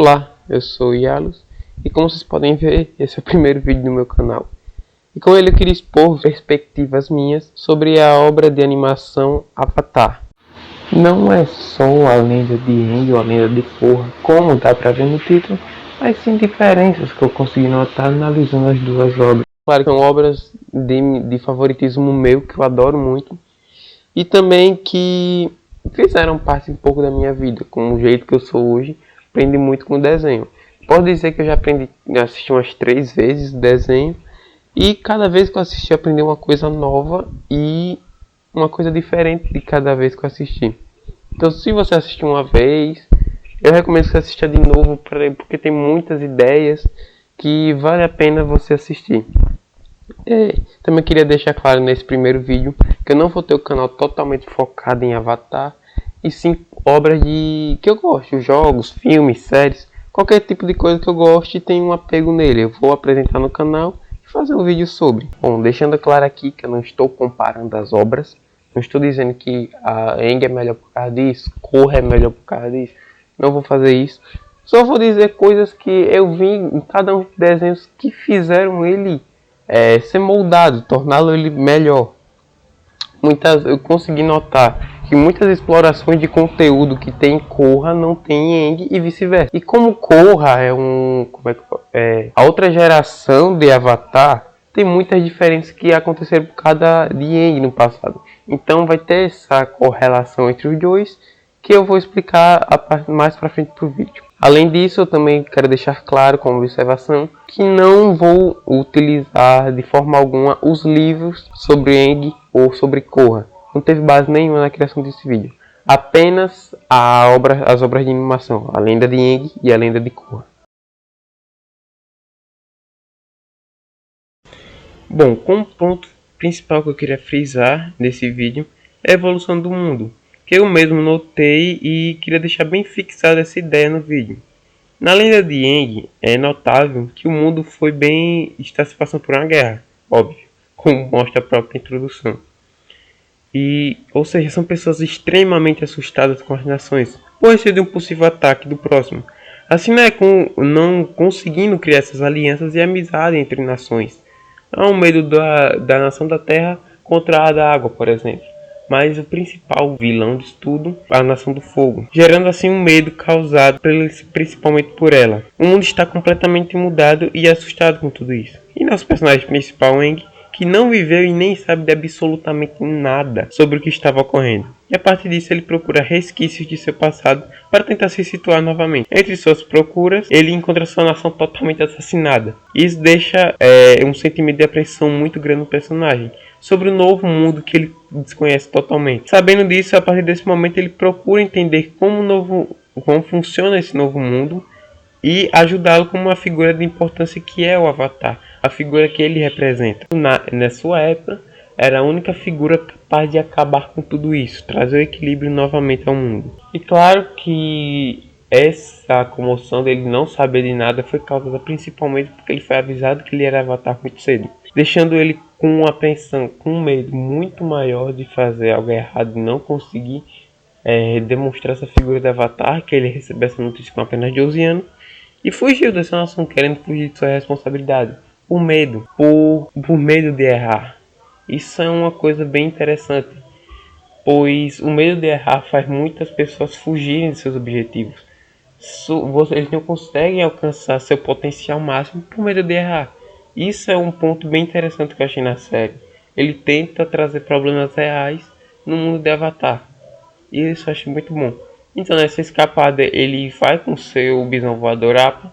Olá, eu sou o Yalos e como vocês podem ver, esse é o primeiro vídeo do meu canal. E com ele eu queria expor perspectivas minhas sobre a obra de animação Avatar. Não é só a lenda de Aang ou a lenda de Korra, como dá pra ver no título, mas sim diferenças que eu consegui notar analisando as duas obras. Claro que são obras de favoritismo meu, que eu adoro muito, e também que fizeram parte um pouco da minha vida, com o jeito que eu sou hoje. Aprendi muito com o desenho. Posso dizer que eu já assisti umas 3 vezes o desenho, e cada vez que eu assisti eu aprendi uma coisa nova e uma coisa diferente de cada vez que eu assisti. Então, se você assistiu uma vez, eu recomendo que você assista de novo, porque tem muitas ideias que vale a pena você assistir. Também queria deixar claro nesse primeiro vídeo que eu não vou ter o canal totalmente focado em Avatar, e sim obras que eu gosto, jogos, filmes, séries, qualquer tipo de coisa que eu goste e tenho um apego nele. Eu vou apresentar no canal e fazer um vídeo sobre. Bom, deixando claro aqui que eu não estou comparando as obras, não estou dizendo que a Aang é melhor por causa disso, Korra é melhor por causa disso, não vou fazer isso. Só vou dizer coisas que eu vi em cada um dos desenhos que fizeram ele ser moldado, torná-lo ele melhor. Eu consegui notar que muitas explorações de conteúdo que tem em Korra não tem em Aang e vice-versa. E como Korra é a outra geração de Avatar, tem muitas diferenças que aconteceram por causa de Aang no passado. Então vai ter essa correlação entre os dois, que eu vou explicar mais pra frente pro vídeo. Além disso, eu também quero deixar claro como observação que não vou utilizar de forma alguma os livros sobre Aang ou sobre Korra. Não teve base nenhuma na criação desse vídeo. Apenas as obras de animação, a lenda de Aang e a lenda de Korra. Bom, como ponto principal que eu queria frisar nesse vídeo é a evolução do mundo, que eu mesmo notei e queria deixar bem fixada essa ideia no vídeo. Na lenda de Aang, é notável que o mundo está se passando por uma guerra, óbvio, como mostra a própria introdução. Ou seja, são pessoas extremamente assustadas com as nações, por receio de um possível ataque do próximo. Assim não conseguindo criar essas alianças e amizade entre nações. Há um medo da nação da terra contra a da água, por exemplo. Mas o principal vilão de tudo, a nação do fogo, gerando assim um medo causado principalmente por ela. O mundo está completamente mudado e assustado com tudo isso. E nosso personagem principal, Aang, que não viveu e nem sabe de absolutamente nada sobre o que estava ocorrendo. E a partir disso ele procura resquícios de seu passado para tentar se situar novamente. Entre suas procuras, ele encontra sua nação totalmente assassinada. Isso deixa um sentimento de apreensão muito grande no personagem, sobre o novo mundo que ele desconhece totalmente. Sabendo disso, a partir desse momento ele procura entender como funciona esse novo mundo e ajudá-lo como uma figura de importância que é o Avatar, a figura que ele representa. Na sua época, era a única figura capaz de acabar com tudo isso, trazer o equilíbrio novamente ao mundo. E claro que essa comoção dele não saber de nada foi causada principalmente porque ele foi avisado que ele era Avatar muito cedo, deixando ele com uma apreensão, com um medo muito maior de fazer algo errado e não conseguir demonstrar essa figura de Avatar, que ele recebeu essa notícia com apenas 12 anos, e fugiu dessa nação, querendo fugir de sua responsabilidade, por medo de errar. Isso é uma coisa bem interessante, pois o medo de errar faz muitas pessoas fugirem de seus objetivos. Eles não conseguem alcançar seu potencial máximo por medo de errar. Isso é um ponto bem interessante que eu achei na série. Ele tenta trazer problemas reais no mundo de Avatar, e isso eu achei muito bom. Então nessa escapada ele vai com seu bisão voador Appa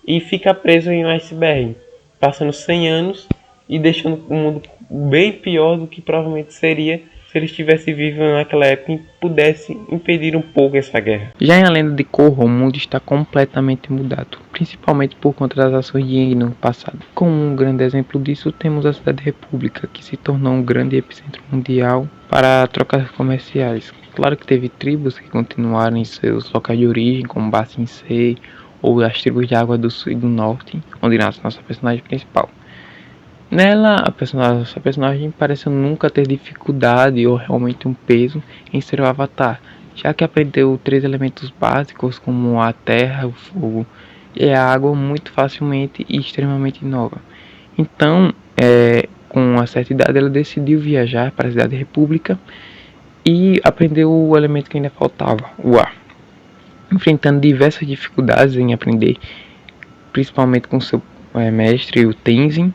e fica preso em um iceberg, passando 100 anos e deixando o mundo bem pior do que provavelmente seria se ele estivesse vivo naquela época e pudesse impedir um pouco essa guerra. Já em A Lenda de Korra, o mundo está completamente mudado, principalmente por conta das ações de Aang no passado. Como um grande exemplo disso, temos a Cidade República, que se tornou um grande epicentro mundial para trocas comerciais. Claro que teve tribos que continuaram em seus locais de origem, como Ba Sing Se, ou as tribos de Água do Sul e do Norte, onde nasce nossa personagem principal. Nela, essa personagem parece nunca ter dificuldade ou realmente um peso em ser o Avatar, já que aprendeu 3 elementos básicos como a terra, o fogo e a água muito facilmente e extremamente nova. Então, com uma certa idade, ela decidiu viajar para a Cidade República e aprendeu o elemento que ainda faltava, o ar. Enfrentando diversas dificuldades em aprender, principalmente com seu mestre, o Tenzin.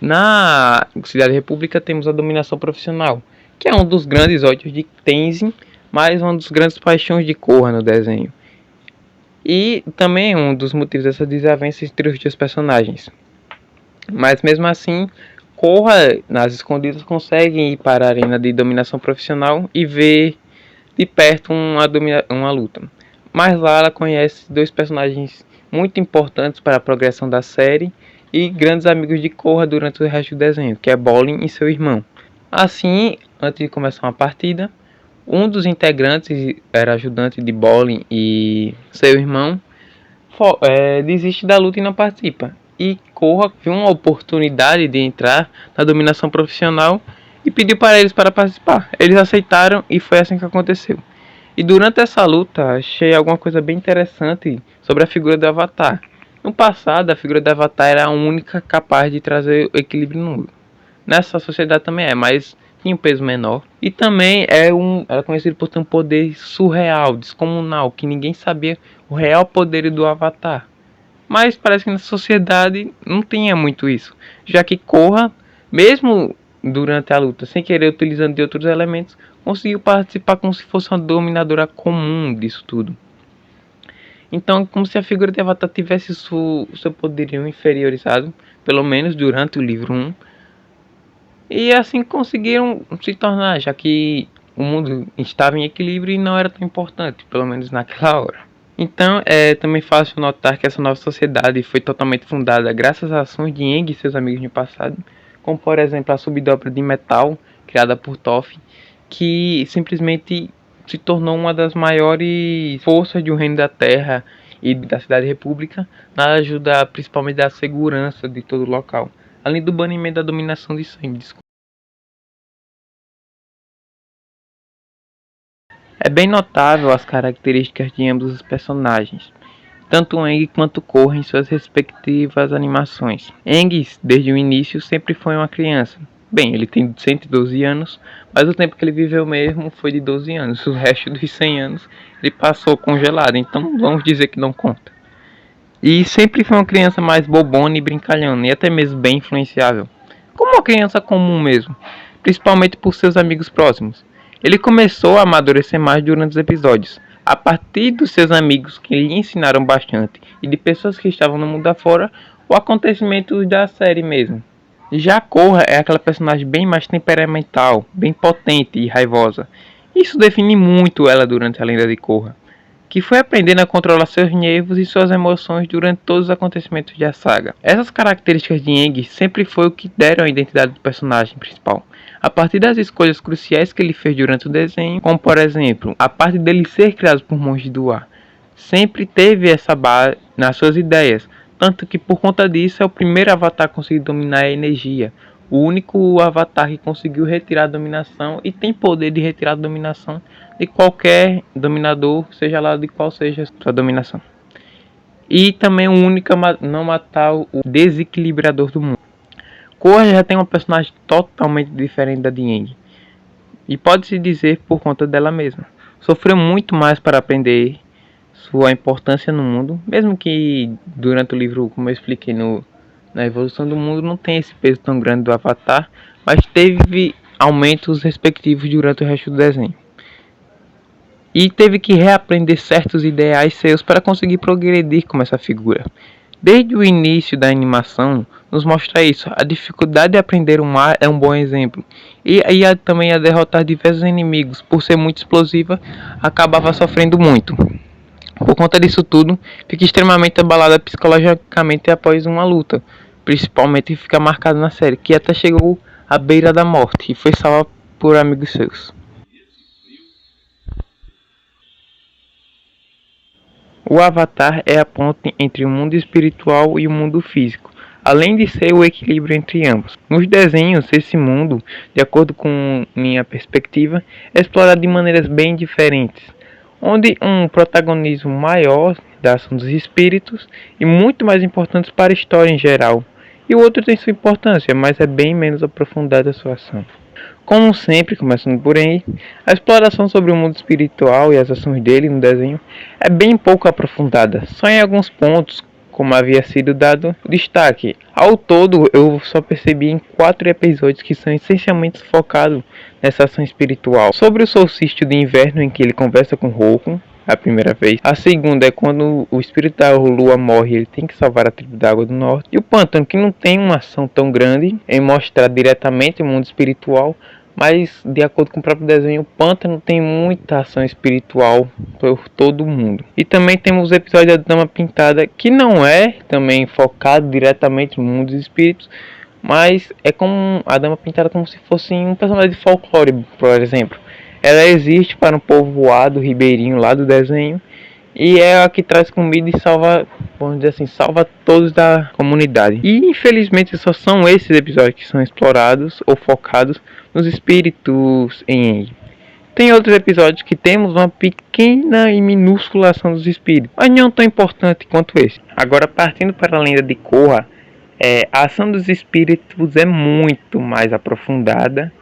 Na Cidade República temos a dominação profissional, que é um dos grandes ódios de Tenzin, mas uma das grandes paixões de Korra no desenho. E também um dos motivos dessa desavença entre os dois personagens. Mas mesmo assim, Korra, nas escondidas, consegue ir para a arena de dominação profissional e ver de perto uma luta. Mas lá ela conhece dois personagens muito importantes para a progressão da série e grandes amigos de Korra durante o resto do desenho, que é Bolin e seu irmão. Assim, antes de começar uma partida, um dos integrantes era ajudante de Bolin e seu irmão desiste da luta e não participa. E Korra viu uma oportunidade de entrar na dominação profissional e pediu para eles para participar. Eles aceitaram e foi assim que aconteceu. E durante essa luta achei alguma coisa bem interessante sobre a figura do Avatar. No passado, a figura do Avatar era a única capaz de trazer o equilíbrio no mundo. Nessa sociedade também mas tinha um peso menor. E também era conhecido por ter um poder surreal, descomunal, que ninguém sabia o real poder do Avatar. Mas parece que na sociedade não tinha muito isso, já que Korra, mesmo durante a luta, sem querer utilizando de outros elementos, conseguiu participar como se fosse uma dominadora comum disso tudo. Então, como se a figura de Avatar tivesse seu poderio inferiorizado, pelo menos durante o livro 1. E assim conseguiram se tornar, já que o mundo estava em equilíbrio e não era tão importante, pelo menos naquela hora. Então, é também fácil notar que essa nova sociedade foi totalmente fundada graças às ações de Aang e seus amigos no passado, como por exemplo a subdobra de metal, criada por Toph, que simplesmente se tornou uma das maiores forças de um reino da Terra e da Cidade República, na ajuda principalmente da segurança de todo o local, além do banimento da dominação de sangue. É bem notável as características de ambos os personagens, tanto Aang quanto Korra em suas respectivas animações. Aang, desde o início, sempre foi uma criança. Bem, ele tem 112 anos, mas o tempo que ele viveu mesmo foi de 12 anos. O resto dos 100 anos ele passou congelado, então vamos dizer que não conta. E sempre foi uma criança mais bobona e brincalhona, e até mesmo bem influenciável. Como uma criança comum mesmo, principalmente por seus amigos próximos. Ele começou a amadurecer mais durante os episódios, a partir dos seus amigos que lhe ensinaram bastante e de pessoas que estavam no mundo afora, ou acontecimentos da série mesmo. Já Korra é aquela personagem bem mais temperamental, bem potente e raivosa. Isso define muito ela durante a lenda de Korra, que foi aprendendo a controlar seus nervos e suas emoções durante todos os acontecimentos da saga. Essas características de Aang sempre foi o que deram a identidade do personagem principal, a partir das escolhas cruciais que ele fez durante o desenho, como por exemplo, a parte dele ser criado por monge do ar. Sempre teve essa base nas suas ideias, tanto que por conta disso é o primeiro avatar a conseguir dominar a energia, o único avatar que conseguiu retirar a dominação e tem poder de retirar a dominação de qualquer dominador, seja lá de qual seja a sua dominação. E também o único a não matar o desequilibrador do mundo. Korra já tem uma personagem totalmente diferente da de Aang, e pode-se dizer por conta dela mesma. Sofreu muito mais para aprender sua importância no mundo, mesmo que durante o livro, como eu expliquei na evolução do mundo, não tem esse peso tão grande do Avatar, mas teve aumentos respectivos durante o resto do desenho. E teve que reaprender certos ideais seus para conseguir progredir como essa figura. Desde o início da animação, nos mostra isso. A dificuldade de aprender um ar é um bom exemplo. E também a derrotar diversos inimigos, por ser muito explosiva, acabava sofrendo muito. Por conta disso tudo, fica extremamente abalada psicologicamente após uma luta, principalmente fica marcado na série, que até chegou à beira da morte e foi salva por amigos seus. O Avatar é a ponte entre o mundo espiritual e o mundo físico, além de ser o equilíbrio entre ambos. Nos desenhos, esse mundo, de acordo com minha perspectiva, é explorado de maneiras bem diferentes. onde um protagonismo maior da ação dos espíritos e muito mais importantes para a história em geral. E o outro tem sua importância, mas é bem menos aprofundada a sua ação. Como sempre, começando por aí, a exploração sobre o mundo espiritual e as ações dele no desenho é bem pouco aprofundada, só em alguns pontos, como havia sido dado destaque. Ao todo, eu só percebi em 4 episódios que são essencialmente focados nessa ação espiritual. Sobre o solstício de inverno em que ele conversa com Roku, a primeira vez. A segunda é quando o espírito da lua morre, ele tem que salvar a tribo da Água do Norte. E o pântano, que não tem uma ação tão grande em mostrar diretamente o mundo espiritual, mas de acordo com o próprio desenho, o pântano tem muita ação espiritual por todo o mundo. E também temos o episódio da Dama Pintada, que não é também focado diretamente no mundo dos espíritos, mas é como a Dama Pintada como se fosse um personagem de folclore, por exemplo. Ela existe para um povoado ribeirinho lá do desenho e é a que traz comida e salva, vamos dizer assim, salva todos da comunidade. E infelizmente só são esses episódios que são explorados ou focados nos espíritos em Aang. Tem outros episódios que temos uma pequena e minúscula ação dos espíritos, mas não tão importante quanto esse. Agora, partindo para a lenda de Korra, a ação dos espíritos é muito mais aprofundada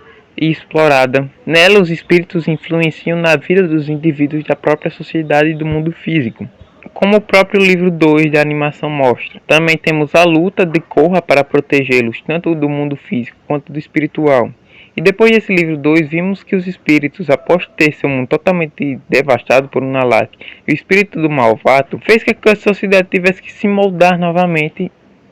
e explorada. Nela, os espíritos influenciam na vida dos indivíduos da própria sociedade e do mundo físico, como o próprio livro 2 da animação mostra. Também temos a luta de Korra para protegê-los, tanto do mundo físico quanto do espiritual. E depois desse livro 2, vimos que os espíritos, após ter seu mundo totalmente devastado por Unalaq, e o espírito do Malvato fez que a sociedade tivesse que se moldar novamente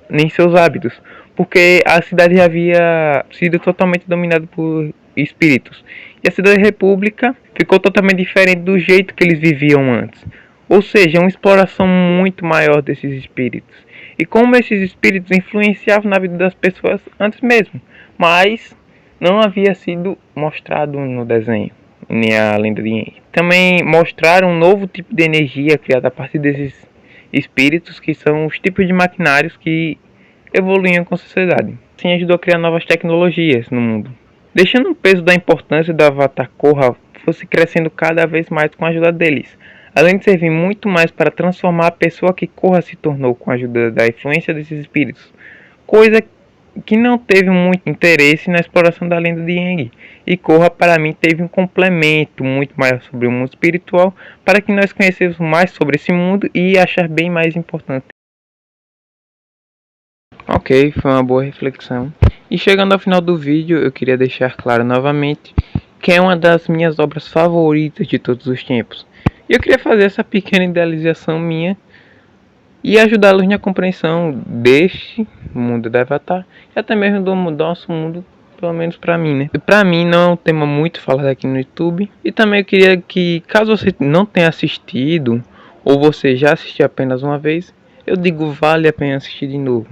em seus hábitos, porque a cidade havia sido totalmente dominada por espíritos. E a cidade república ficou totalmente diferente do jeito que eles viviam antes. Ou seja, uma exploração muito maior desses espíritos. E como esses espíritos influenciavam na vida das pessoas antes mesmo. Mas não havia sido mostrado no desenho, nem a lenda de Aang. Também mostraram um novo tipo de energia criada a partir desses espíritos, que são os tipos de maquinários que evoluíam com a sociedade. Assim ajudou a criar novas tecnologias no mundo, deixando o peso da importância do Avatar Korra fosse crescendo cada vez mais com a ajuda deles, além de servir muito mais para transformar a pessoa que Korra se tornou com a ajuda da influência desses espíritos, coisa que não teve muito interesse na exploração da lenda de Aang. E Korra, para mim, teve um complemento muito maior sobre o mundo espiritual, para que nós conhecêssemos mais sobre esse mundo e achar bem mais importante. Ok, foi uma boa reflexão. E chegando ao final do vídeo, eu queria deixar claro novamente que é uma das minhas obras favoritas de todos os tempos. E eu queria fazer essa pequena idealização minha e ajudá-los na compreensão deste mundo da Avatar e até mesmo do nosso mundo, pelo menos para mim, né? E para mim não é um tema muito falado aqui no YouTube. E também eu queria que, caso você não tenha assistido ou você já assistiu apenas uma vez, eu digo vale a pena assistir de novo.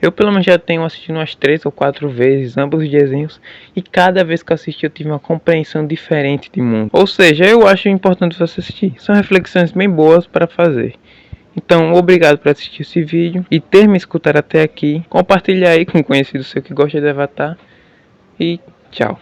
Eu pelo menos já tenho assistido umas 3 ou 4 vezes ambos os desenhos e cada vez que assisti eu tive uma compreensão diferente de mundo. Ou seja, eu acho importante você assistir. São reflexões bem boas para fazer. Então, obrigado por assistir esse vídeo e ter me escutado até aqui. Compartilha aí com um conhecido seu que gosta de Avatar. E tchau.